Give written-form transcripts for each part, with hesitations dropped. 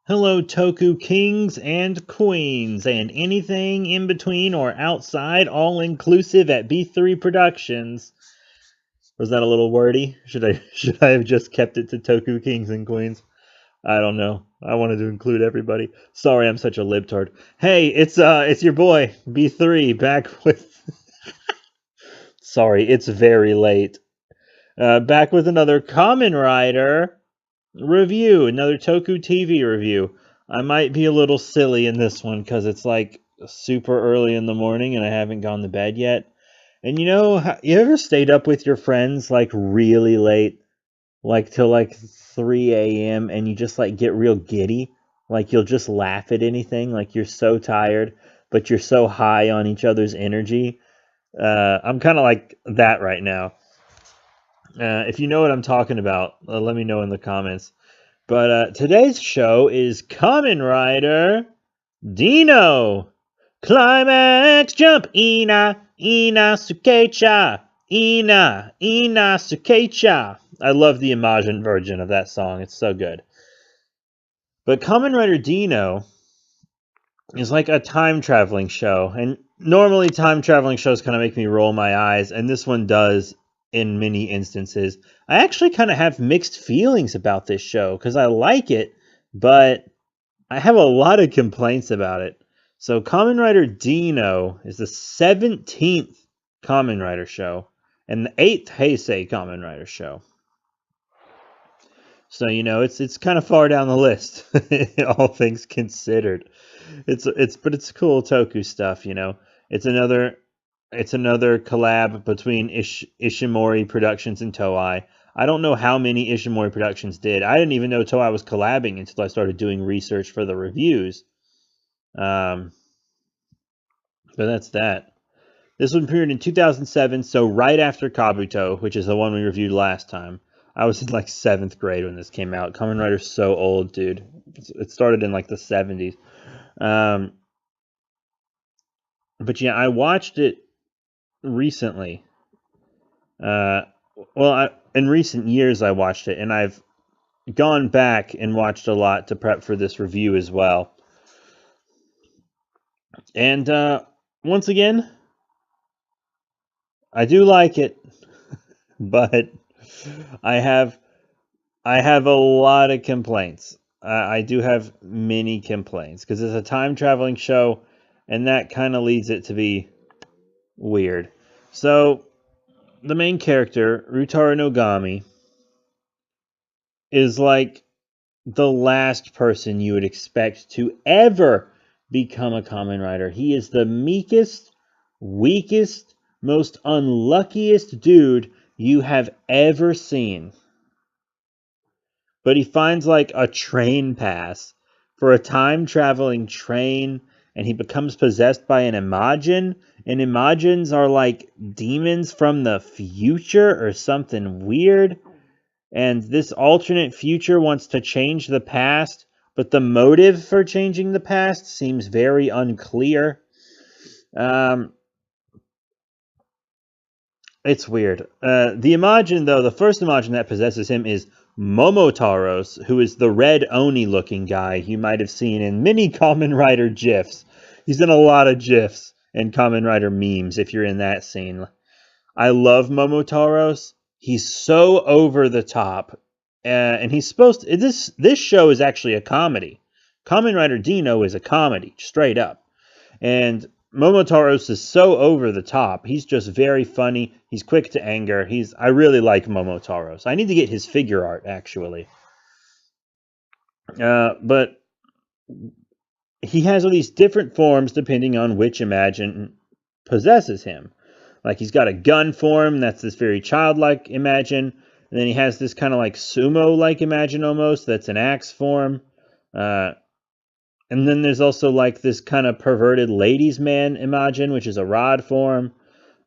Hello, Toku Kings and Queens, and anything in between or outside, all inclusive at B3 Productions. Was that a little wordy? Should I have just kept it to Toku Kings and Queens? I don't know. I wanted to include everybody. Sorry, I'm such a libtard. Hey, it's your boy B3 back with. Sorry, it's very late. Back with another Kamen Rider review, another Toku TV review. I might be a little silly in this one because it's like super early in the morning and I haven't gone to bed yet. And you ever stayed up with your friends like really late, like till like 3 a.m. and you just like get real giddy? Like you'll just laugh at anything, like you're so tired, but you're so high on each other's energy. I'm kind of like that right now. If you know what I'm talking about, let me know in the comments. But today's show is Kamen Rider Dino. Climax jump! Ina Sukecha! Ina Sukecha! I love the Imagine version of that song. It's so good. But Kamen Rider Dino is like a time traveling show. And normally time traveling shows kind of make me roll my eyes. And this one does in many instances. I actually kind of have mixed feelings about this show because I like it, but I have a lot of complaints about it. So Kamen Rider Dino is the 17th Kamen Rider show and the 8th Heisei Kamen Rider show. So it's kind of far down the list, all things considered. But it's cool Toku stuff. It's another collab between Ishimori Productions and Toei. I don't know how many Ishimori Productions did. I didn't even know Toei was collabing until I started doing research for the reviews. But that's that. This one premiered in 2007, so right after Kabuto, which is the one we reviewed last time. I was in like 7th grade when this came out. Kamen Rider's so old, dude. It started in like the 70s. But yeah, I watched it recently. In recent years I watched it, and I've gone back and watched a lot to prep for this review as well. And once again, I do like it, but I have a lot of complaints. I do have many complaints because it's a time traveling show, and that kind of leads it to be weird. So, the main character, Rutaro Nogami, is like the last person you would expect to ever become a Kamen Rider. He is the meekest, weakest, most unluckiest dude you have ever seen. But he finds like a train pass for a time traveling train, and he becomes possessed by an Imagine. And Imagines are like demons from the future or something weird. And this alternate future wants to change the past, but the motive for changing the past seems very unclear. It's weird. The Imagine, though, the first Imagine that possesses him is Momotaros, who is the red Oni looking guy you might have seen in many Kamen Rider GIFs. He's in a lot of GIFs and Kamen Rider memes if you're in that scene. I love Momotaros. He's so over the top. And he's supposed to. This show is actually a comedy. Kamen Rider Dino is a comedy, straight up. And Momotaros is so over the top. He's just very funny. He's quick to anger. I really like Momotaros. I need to get his figure art, actually. But he has all these different forms depending on which Imagine possesses him. Like he's got a gun form, that's this very childlike Imagine. And then he has this kind of like sumo-like Imagine almost, that's an axe form. And then there's also like this kind of perverted ladies' man Imagine, which is a rod form.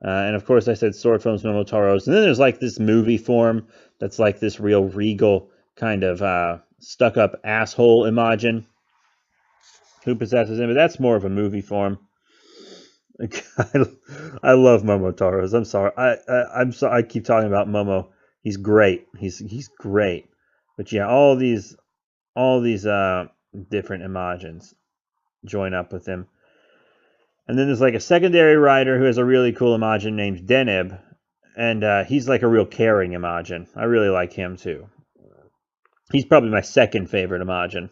And of course I said sword forms, Momotaros. And then there's like this movie form that's like this real regal kind of stuck-up asshole Imagine who possesses him. But that's more of a movie form. I love Momotaros. I'm sorry. I'm sorry. I keep talking about Momo. He's great. He's great. But yeah, all these different Imagins join up with him. And then there's like a secondary writer who has a really cool Imagin named Deneb, and he's like a real caring Imagin. I really like him too. He's probably my second favorite Imagin.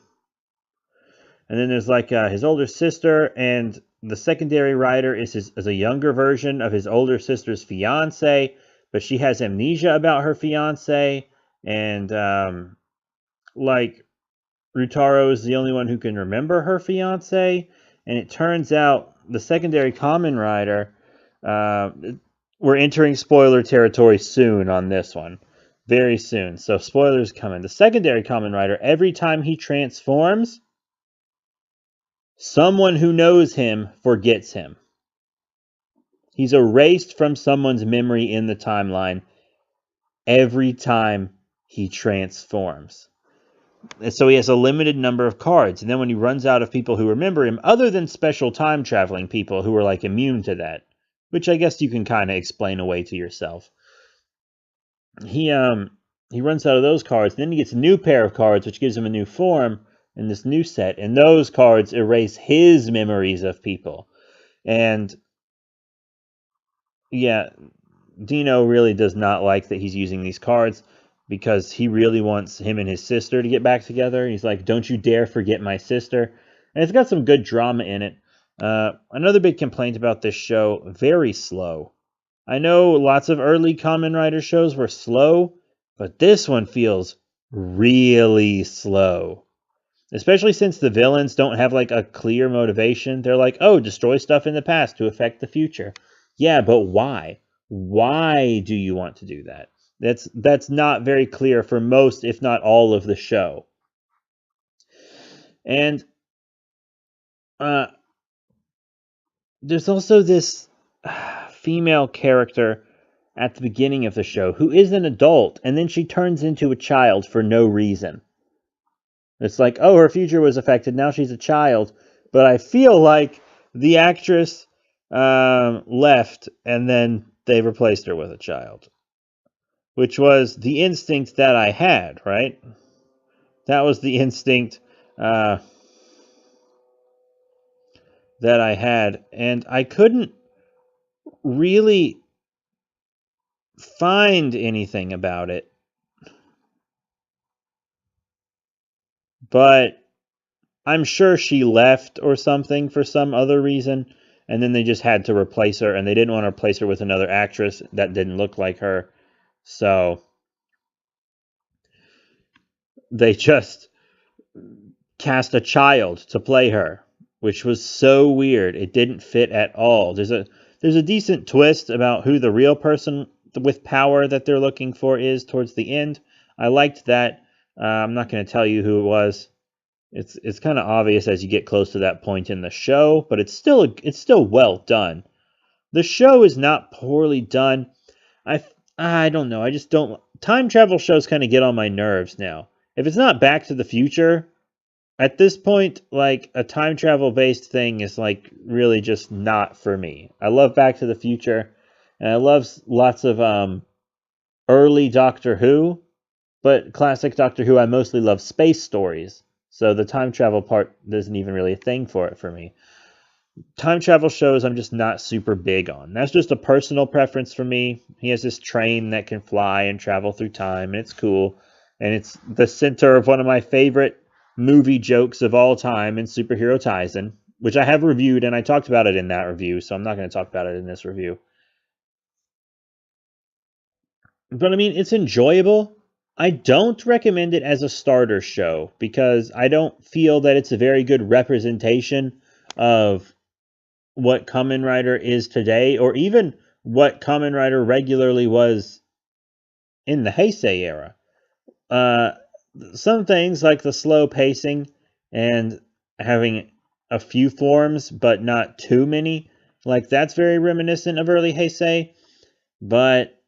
And then there's like his older sister, and the secondary writer is a younger version of his older sister's fiance, but she has amnesia about her fiance, and like Rutaro is the only one who can remember her fiance, and it turns out the secondary Kamen Rider, we're entering spoiler territory soon on this one. Very soon. So spoilers coming. The secondary Kamen Rider, every time he transforms, someone who knows him forgets him. He's erased from someone's memory in the timeline every time he transforms. And so he has a limited number of cards. And then when he runs out of people who remember him, other than special time traveling people who are like immune to that, which I guess you can kind of explain away to yourself. He runs out of those cards. Then he gets a new pair of cards, which gives him a new form in this new set. And those cards erase his memories of people. And yeah, Dino really does not like that he's using these cards because he really wants him and his sister to get back together. He's like, don't you dare forget my sister. And it's got some good drama in it. Another big complaint about this show, very slow. I know lots of early Kamen Rider shows were slow, but this one feels really slow. Especially since the villains don't have like a clear motivation. They're like, oh, destroy stuff in the past to affect the future. Yeah, but why? Why do you want to do that? That's not very clear for most, if not all, of the show. And there's also this female character at the beginning of the show who is an adult, and then she turns into a child for no reason. It's like, oh, her future was affected. Now she's a child. But I feel like the actress left, and then they replaced her with a child, which was the instinct that I had, right? That was the instinct that I had, and I couldn't really find anything about it. But I'm sure she left or something for some other reason, and then they just had to replace her, and they didn't want to replace her with another actress that didn't look like her. So they just cast a child to play her, which was so weird. It didn't fit at all. There's a decent twist about who the real person with power that they're looking for is towards the end. I liked that. I'm not going to tell you who it was. It's kind of obvious as you get close to that point in the show, but it's still well done. The show is not poorly done. I don't know. I just don't. Time travel shows kind of get on my nerves now. If it's not Back to the Future, at this point, like a time travel based thing is like really just not for me. I love Back to the Future, and I love lots of early Doctor Who, but classic Doctor Who, I mostly love space stories. So the time travel part isn't even really a thing for it for me. Time travel shows I'm just not super big on. That's just a personal preference for me. He has this train that can fly and travel through time, and it's cool. And it's the center of one of my favorite movie jokes of all time in Superhero Taisen, which I have reviewed, and I talked about it in that review, so I'm not going to talk about it in this review. But I mean, it's enjoyable. I don't recommend it as a starter show because I don't feel that it's a very good representation of what Kamen Rider is today, or even what Kamen Rider regularly was in the Heisei era. Uh, some things like the slow pacing and having a few forms but not too many, like that's very reminiscent of early Heisei, but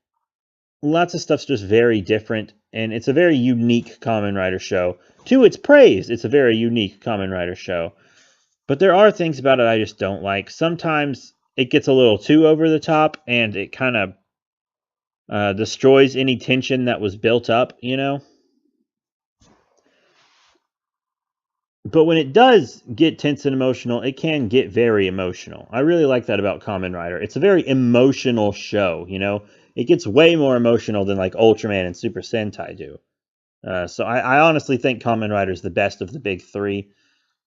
lots of stuff's just very different, and it's a very unique Kamen Rider show. To its praise, it's a very unique Kamen Rider show. But there are things about it I just don't like. Sometimes it gets a little too over the top, and it kind of destroys any tension that was built up, you know? But when it does get tense and emotional, it can get very emotional. I really like that about Kamen Rider. It's a very emotional show, you know? It gets way more emotional than like Ultraman and Super Sentai do. So I honestly think Kamen Rider is the best of the big three.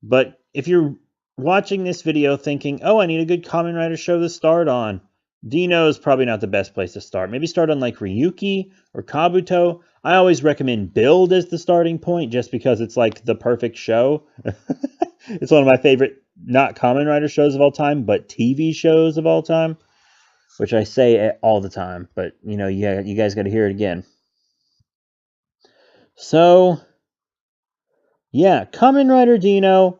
But if you're watching this video thinking, oh, I need a good Kamen Rider show to start on, Dino is probably not the best place to start. Maybe start on like Ryuki or Kabuto. I always recommend Build as the starting point just because it's like the perfect show. It's one of my favorite, not Kamen Rider shows of all time, but TV shows of all time, which I say all the time. But, you know, yeah, you guys got to hear it again. So, yeah, Kamen Rider Dino,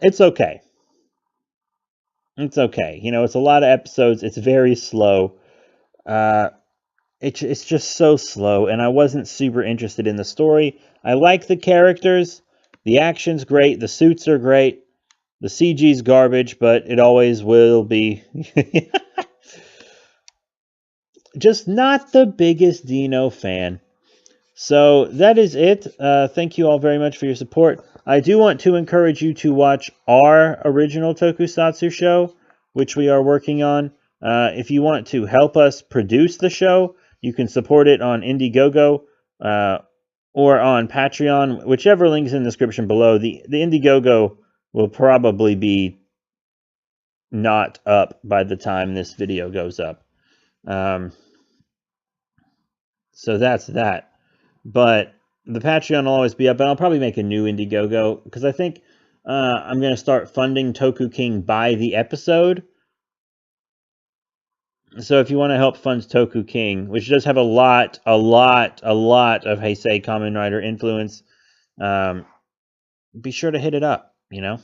it's okay. It's okay. You know, it's a lot of episodes. It's very slow. It's just so slow, and I wasn't super interested in the story. I like the characters. The action's great. The suits are great. The CG's garbage, but it always will be. Just not the biggest Dino fan. So that is it. Thank you all very much for your support. I do want to encourage you to watch our original Tokusatsu show, which we are working on. If you want to help us produce the show, you can support it on Indiegogo or on Patreon, whichever link's in the description below. The Indiegogo will probably be not up by the time this video goes up. So that's that. But the Patreon will always be up, and I'll probably make a new Indiegogo because I think I'm going to start funding Toku King by the episode. So if you want to help fund Toku King, which does have a lot of Heisei Kamen Rider influence, be sure to hit it up, you know.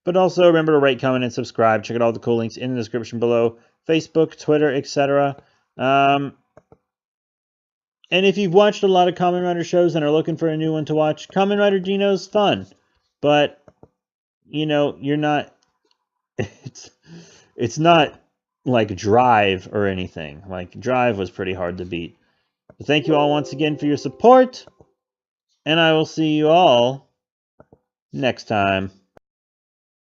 But also remember to rate, comment, and subscribe. Check out all the cool links in the description below. Facebook, Twitter, etc. And if you've watched a lot of Kamen Rider shows and are looking for a new one to watch, Kamen Rider Dino's fun. But, you know, you're not... It's not like Drive or anything. Like, Drive was pretty hard to beat. But thank you all once again for your support. And I will see you all next time.